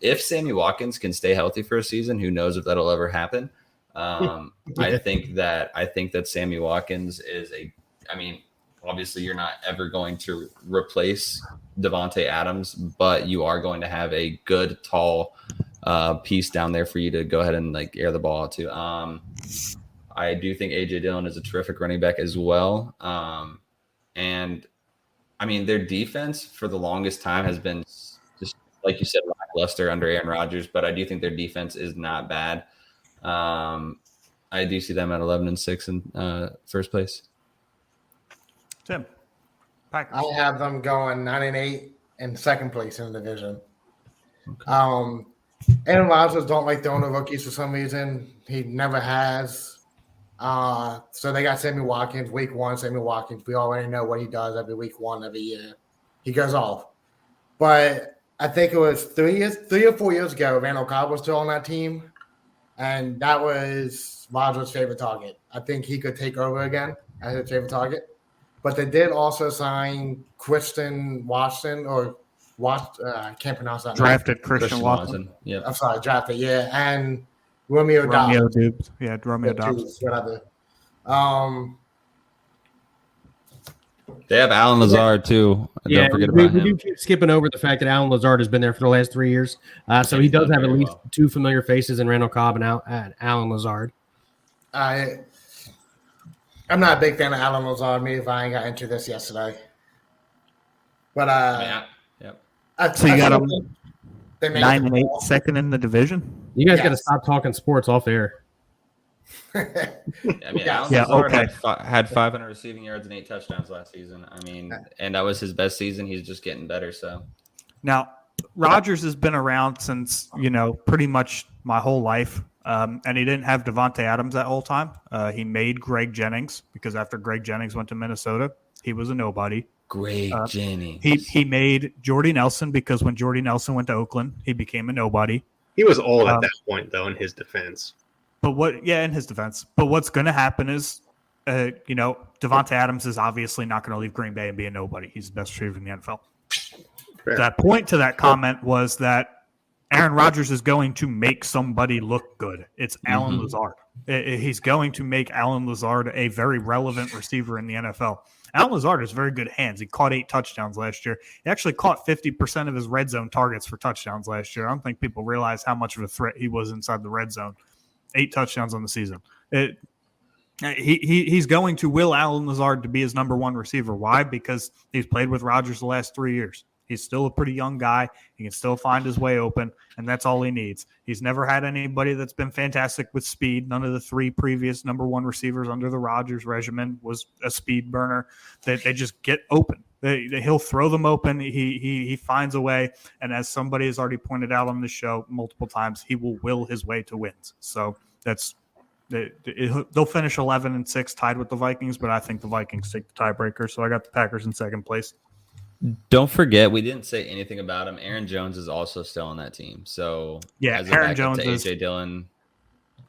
If Sammy Watkins can stay healthy for a season, who knows if that'll ever happen? I think that Sammy Watkins is obviously you're not ever going to replace Devontae Adams, but you are going to have a good, tall piece down there for you to go ahead and like air the ball out to. I do think A.J. Dillon is a terrific running back as well. And I mean, their defense for the longest time has been just, like you said, lackluster under Aaron Rodgers, but I do think their defense is not bad. I do see them at 11-6 in first place. Tim, Packers. I have them going 9-8 in second place in the division. Okay. Aaron Rodgers don't like throwing the rookies for some reason. He never has. So they got Sammy Watkins week 1. Sammy Watkins, we already know what he does every week 1 every year. He goes off. But I think it was 3 or 4 years ago, Randall Cobb was still on that team, and that was Rodgers' favorite target. I think he could take over again as his favorite target. But they did also sign Christian Watson I can't pronounce that. Drafted Christian Watson. Yeah, I'm sorry, drafted. Yeah, and Romeo Doubs. Yeah, Romeo Doubs. Whatever. They have Alan Lazard too. Don't forget about him. We do keep skipping over the fact that Alan Lazard has been there for the last 3 years. So he does have at least 2 familiar faces in Randall Cobb and Alan Lazard. I'm not a big fan of Alan Lazard. Me, if I ain't got into this yesterday. But so you got them 9-8, second in the division. You guys got to stop talking sports off air. Alan Lazard had 500 receiving yards and 8 touchdowns last season. And that was his best season. He's just getting better. So now Rodgers has been around since pretty much my whole life, and he didn't have Devontae Adams that whole time. He made Greg Jennings because after Greg Jennings went to Minnesota, he was a nobody. Greg Jennings. He made Jordy Nelson because when Jordy Nelson went to Oakland, he became a nobody. He was old at that point, though, in his defense. In his defense. But what's going to happen is, Devontae Adams is obviously not going to leave Green Bay and be a nobody. He's the best receiver in the NFL. Fair. That point to that comment was that Aaron Rodgers is going to make somebody look good. It's Alan Lazard. He's going to make Alan Lazard a very relevant receiver in the NFL. Alan Lazard has very good hands. He caught 8 touchdowns last year. He actually caught 50% of his red zone targets for touchdowns last year. I don't think people realize how much of a threat he was inside the red zone. 8 touchdowns on the season. He's going to will Alan Lazard to be his number 1 receiver. Why? Because he's played with Rodgers the last 3 years. He's still a pretty young guy. He can still find his way open, and that's all he needs. He's never had anybody that's been fantastic with speed. None of the 3 previous number 1 receivers under the Rodgers regimen was a speed burner. They just get open. He'll throw them open. He finds a way, and as somebody has already pointed out on the show multiple times, he will will his way to wins. So they'll finish 11-6, tied with the Vikings, but I think the Vikings take the tiebreaker. So I got the Packers in second place. Don't forget, we didn't say anything about him. Aaron Jones is also still on that team. So yeah, Aaron Jones is A.J. Dillon.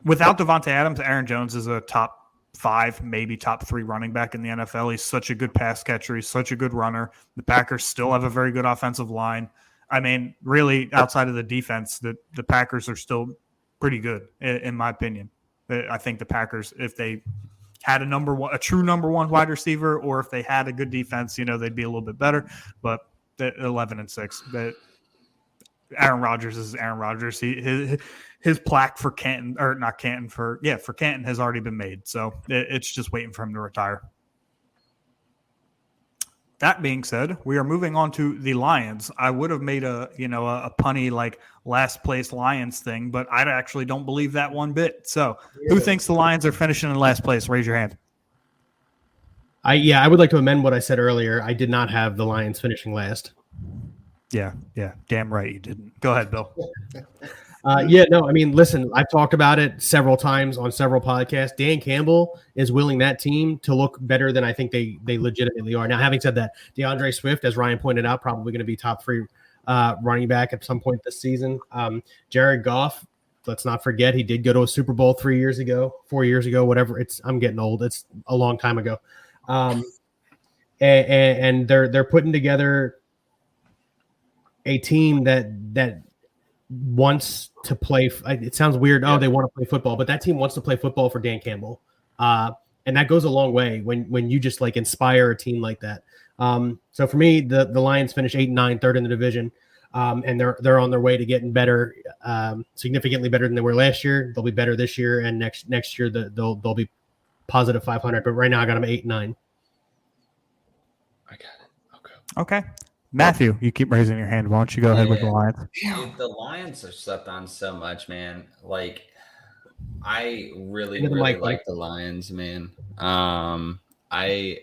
Without Devontae Adams, Aaron Jones is a top 5, maybe top 3 running back in the NFL. He's such a good pass catcher. He's such a good runner. The Packers still have a very good offensive line. I mean, really, outside of the defense, the Packers are still pretty good, in my opinion. I think the Packers, if they had a true number 1 wide receiver, or if they had a good defense, they'd be a little bit better. But 11-6, Aaron Rodgers is Aaron Rodgers. His plaque for Canton, or not Canton, for Canton has already been made. So it's just waiting for him to retire. That being said, we are moving on to the Lions. I would have made a punny like last place Lions thing, but I actually don't believe that one bit. So who thinks the Lions are finishing in last place? Raise your hand. I would like to amend what I said earlier. I did not have the Lions finishing last. Yeah. Damn right you didn't. Go ahead, Bill. Listen, I've talked about it several times on several podcasts. Dan Campbell is willing that team to look better than I think they legitimately are. Now, having said that, DeAndre Swift, as Ryan pointed out, probably going to be top 3 running back at some point this season. Jared Goff, let's not forget, he did go to a Super Bowl 4 years ago, whatever. I'm getting old. It's a long time ago. And they're putting together a team that wants to play. It sounds weird. Oh, they want to play football, but that team wants to play football for Dan Campbell. And that goes a long way when you just like inspire a team like that. So for me, the Lions finish 8-9, third in the division. And they're on their way to getting better, significantly better than they were last year. They'll be better this year, and next year they'll be positive 500. But right now I got them 8-9. I got it. Okay. Matthew, you keep raising your hand. Why don't you go ahead with the Lions? Dude, the Lions are slept on so much, man. Like, I really like the Lions, man. Like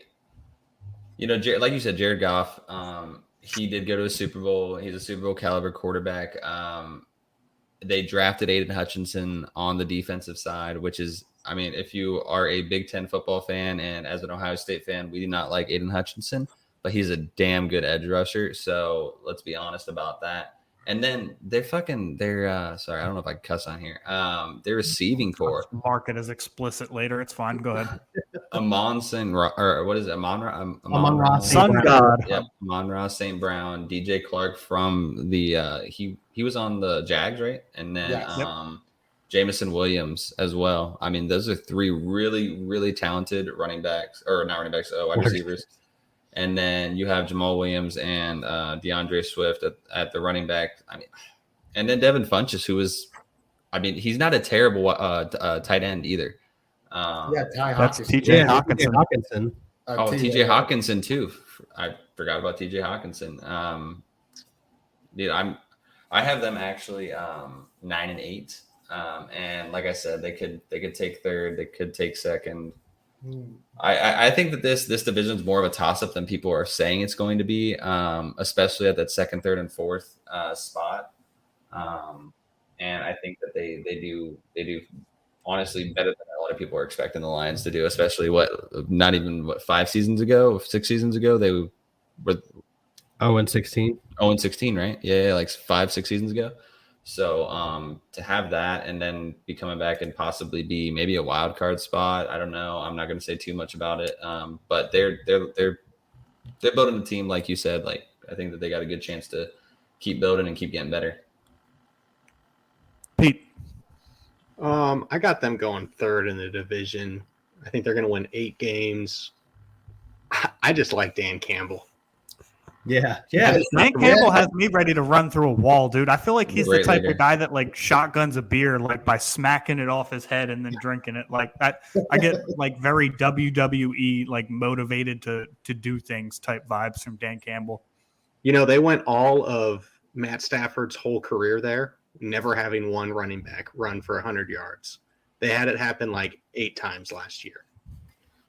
you said, Jared Goff, he did go to a Super Bowl. He's a Super Bowl caliber quarterback. They drafted Aiden Hutchinson on the defensive side, which is, I mean, if you are a Big Ten football fan and as an Ohio State fan, we do not like Aiden Hutchinson, but he's a damn good edge rusher. So let's be honest about that. And then they're sorry, I don't know if I can cuss on here. Their receiving core. Mark it as explicit later. It's fine. Go ahead. Amon-Ra Sun God. Yep, Amon-Ra St. Brown, DJ Clark from the he was on the Jags, right? And then Jamison Williams as well. I mean, those are three really, really talented wide receivers. And then you have Jamal Williams and DeAndre Swift at the running back. I mean, and then Devin Funchess, he's not a terrible tight end either. That's TJ Hawkinson. TJ Hawkinson too. I forgot about TJ Hawkinson. Dude, I have them actually 9-8. And like I said, they could take third, they could take second. I think that this division is more of a toss-up than people are saying it's going to be, especially at that second, third, and fourth spot. And I think that they do honestly better than a lot of people are expecting the Lions to do, especially 6 seasons ago, they were 0-16. 0-16, right? Yeah, like 5-6 seasons ago. So to have that and then be coming back and possibly be maybe a wild card spot, I don't know. I'm not going to say too much about it. But they're building a team, like you said. Like, I think that they got a good chance to keep building and keep getting better. Pete, I got them going third in the division. I think they're going to win 8 games. I just like Dan Campbell. Yeah. Dan Campbell has me ready to run through a wall, dude. I feel like he's the type of guy that like shotguns a beer like by smacking it off his head and then drinking it. Like that, I get like very WWE like motivated to do things type vibes from Dan Campbell. You know, they went all of Matt Stafford's whole career there, never having one running back run for 100 yards. They had it happen like 8 times last year.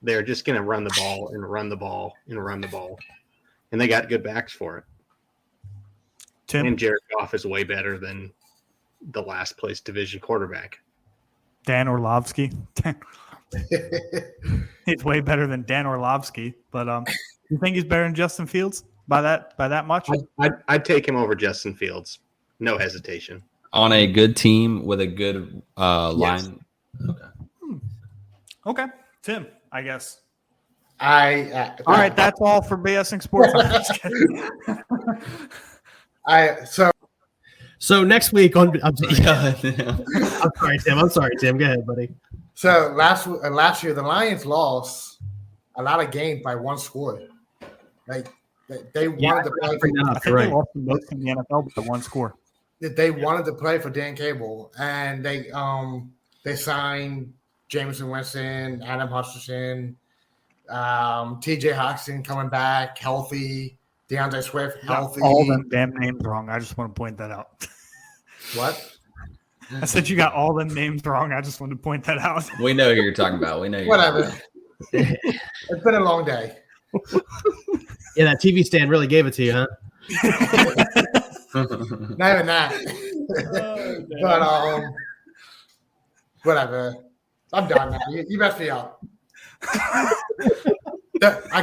They're just going to run the ball and run the ball and run the ball. And they got good backs for it. Tim? And Jared Goff is way better than the last place division quarterback. Dan Orlovsky. He's way better than Dan Orlovsky. But you think he's better than Justin Fields by that much? I'd take him over Justin Fields. No hesitation. On a good team with a good line. Okay. Tim, I guess. All right, that's all for BSing Sports. So next week on I'm sorry, Tim. Go ahead, buddy. So last year the Lions lost a lot of games by one score. Like they wanted to play for they lost the most in the NFL with the one score. They wanted to play for Dan Cable, and they signed Jameson Winston, Adam Hutchinson, TJ Hawkinson coming back healthy, DeAndre Swift healthy. All them damn names wrong. I just want to point that out. What? I said you got all them names wrong. I just wanted to point that out. We know who you're talking about. We know you're whatever. It's been a long day. Yeah, that TV stand really gave it to you, huh? Not even that. But whatever. I'm done now. You messed me up. I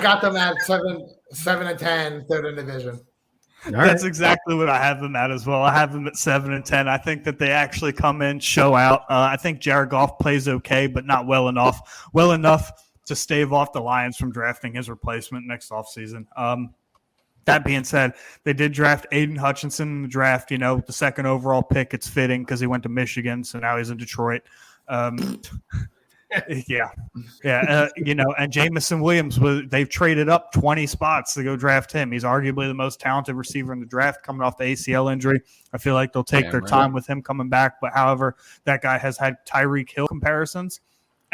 got them at 7-10, third in division. That's exactly what I have them at as well. I have them at 7-10. I think that they actually come in, show out. I think Jared Goff plays okay, but not well enough. Well enough to stave off the Lions from drafting his replacement next offseason. That being said, they did draft Aiden Hutchinson in the draft. The second overall pick. It's fitting because he went to Michigan, so now he's in Detroit. Yeah. And Jamison Williams, they've traded up 20 spots to go draft him. He's arguably the most talented receiver in the draft coming off the ACL injury. I feel like they'll take their time with him coming back. But however, that guy has had Tyreek Hill comparisons.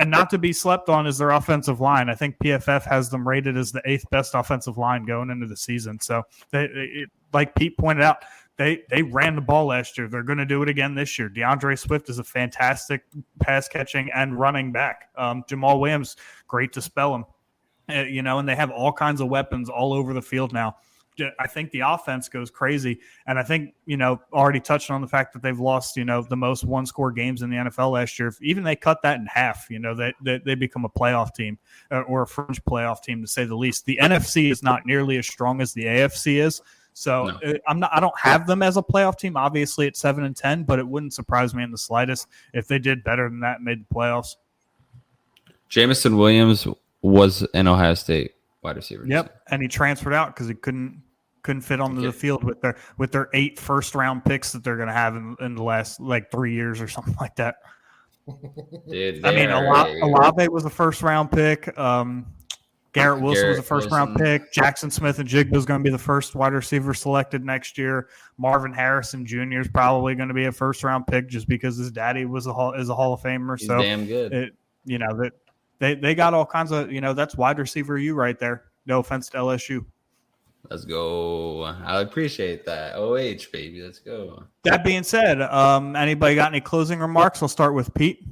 And not to be slept on is their offensive line. I think PFF has them rated as the 8th best offensive line going into the season. So, like Pete pointed out, they ran the ball last year. They're going to do it again this year. DeAndre Swift is a fantastic pass catching and running back. Jamal Williams, great to spell him. And they have all kinds of weapons all over the field now. I think the offense goes crazy. And I think, already touched on the fact that they've lost, the most one-score games in the NFL last year. If even they cut that in half, they become a playoff team or a fringe playoff team, to say the least. The NFC is not nearly as strong as the AFC is. So no. I don't have them as a playoff team, obviously at 7-10, but it wouldn't surprise me in the slightest if they did better than that and made the playoffs. Jamison Williams was an Ohio State wide receiver. Yep, and he transferred out because he couldn't fit onto the field with their 8 first-round picks that they're going to have in the last 3 years or something like that. Dude, Olave was a first-round pick. Garrett Wilson was a first-round pick. Jackson Smith and Jigba is going to be the first wide receiver selected next year. Marvin Harrison Jr. is probably going to be a first-round pick just because his daddy is a Hall of Famer. He's so damn good. They got all kinds of that's wide receiver you right there. No offense to LSU. Let's go. I appreciate that. OH, baby. Let's go. That being said, anybody got any closing remarks? I'll start with Pete.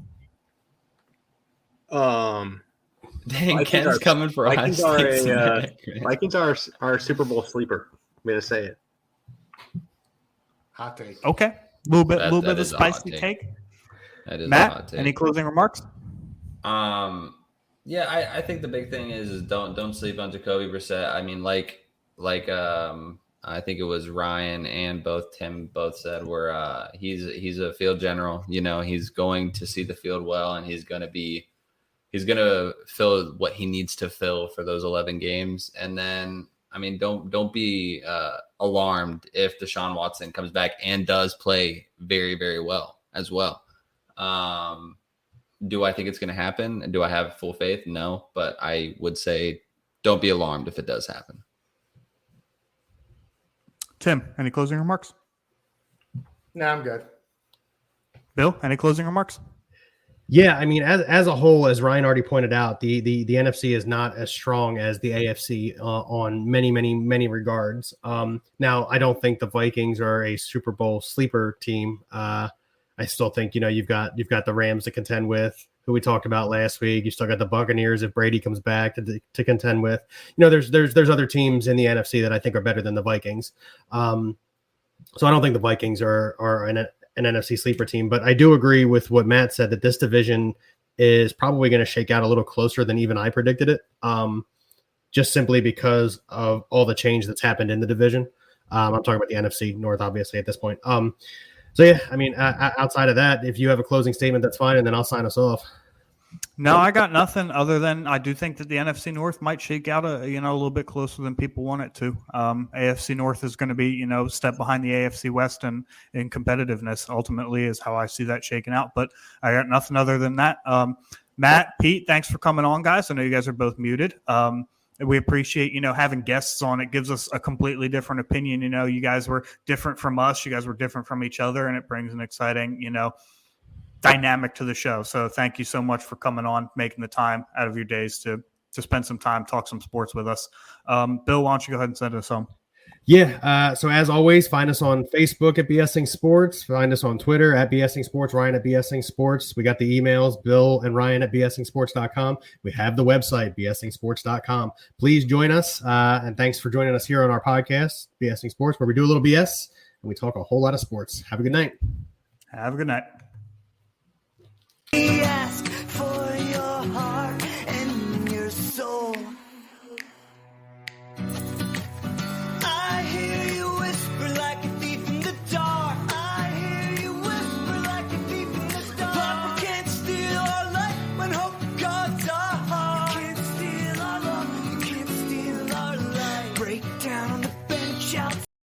Dang, Ken's coming for Vikings us. Vikings are our Super Bowl sleeper. I'm going to say it. Hot take. Okay. A little bit of a spicy take. That is Matt, a hot take. Any closing remarks? Yeah, I think the big thing is don't sleep on Jacoby Brissett. I mean, I think it was Ryan and Tim both said he's a field general. He's going to see the field well, and he's going to fill what he needs to fill for those 11 games. And then, I mean, don't be alarmed if Deshaun Watson comes back and does play very, very well as well. Do I think it's going to happen? Do I have full faith? No, but I would say don't be alarmed if it does happen. Tim, any closing remarks? No, I'm good. Bill, any closing remarks? Yeah, I mean, as a whole, as Ryan already pointed out, the NFC is not as strong as the AFC on many regards. Now, I don't think the Vikings are a Super Bowl sleeper team. I still think you've got the Rams to contend with, who we talked about last week. You still got the Buccaneers if Brady comes back to contend with. There's other teams in the NFC that I think are better than the Vikings. So I don't think the Vikings are an NFC sleeper team, but I do agree with what Matt said that this division is probably going to shake out a little closer than even I predicted it. Just simply because of all the change that's happened in the division. I'm talking about the NFC North, obviously, at this point. So, yeah, I mean, outside of that, if you have a closing statement, that's fine, and then I'll sign us off. No, I got nothing other than I do think that the NFC North might shake out a little bit closer than people want it to. AFC North is going to be, step behind the AFC West in competitiveness, ultimately, is how I see that shaking out. But I got nothing other than that. Matt, Pete, thanks for coming on, guys. I know you guys are both muted. We appreciate, having guests on. It gives us a completely different opinion. You guys were different from us. You guys were different from each other, and it brings an exciting, dynamic to the show. So thank you so much for coming on, making the time out of your days to spend some time, talk some sports with us. Bill, why don't you go ahead and send us home? Yeah. So as always, find us on Facebook at BSing Sports. Find us on Twitter at BSing Sports, Ryan at BSing Sports. We got the emails, Bill and Ryan at BSingSports.com. We have the website, BSingSports.com. Please join us. And thanks for joining us here on our podcast, BSing Sports, where we do a little BS and we talk a whole lot of sports. Have a good night. Have a good night.